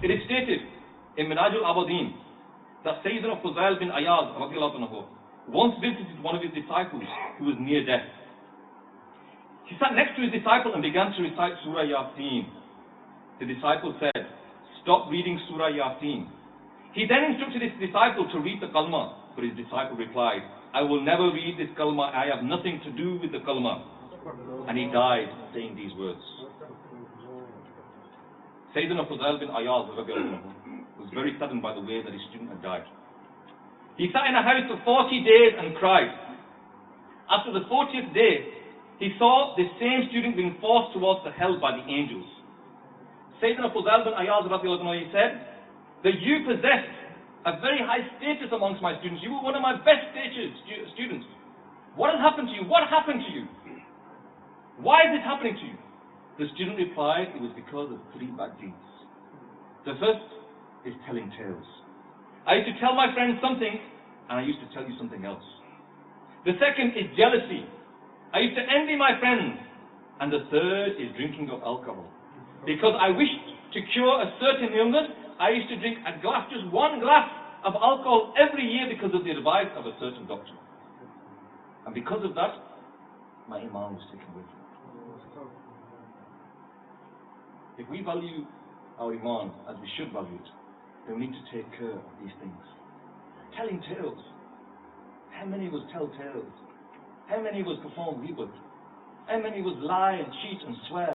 It is stated in Minhaj al-Abidin that Sayyidina Fudail bin Iyad radiallahu anhu once visited one of his disciples who was near death. He sat next to his disciple and began to recite Surah Yasin. The disciple said, "Stop reading Surah Yasin." He then instructed his disciple to read the kalma, but his disciple replied, "I will never read this kalma, I have nothing to do with the kalma." And he died saying these words. Sayyidina Fudail bin Iyad was very saddened by the way that his student had died. He sat in a house for 40 days and cried. After the 40th day, he saw this same student being forced towards the hell by the angels. Sayyidina Fudail bin Iyad, he said, that you possessed a very high status amongst my students. You were one of my best students. What has happened to you? What happened to you? Why is this happening to you? The student replied, it was because of 3 bad deeds. The first is telling tales. I used to tell my friends something, and I used to tell you something else. The second is jealousy. I used to envy my friends. And the third is drinking of alcohol. Because I wished to cure a certain illness, I used to drink a glass, just 1 glass of alcohol every year because of the advice of a certain doctor. And because of that, my iman was taken away from me. If we value our iman as we should value it, then we need to take care of these things. Telling tales. How many of us tell tales? How many of us perform ghibah? How many of us lie and cheat and swear?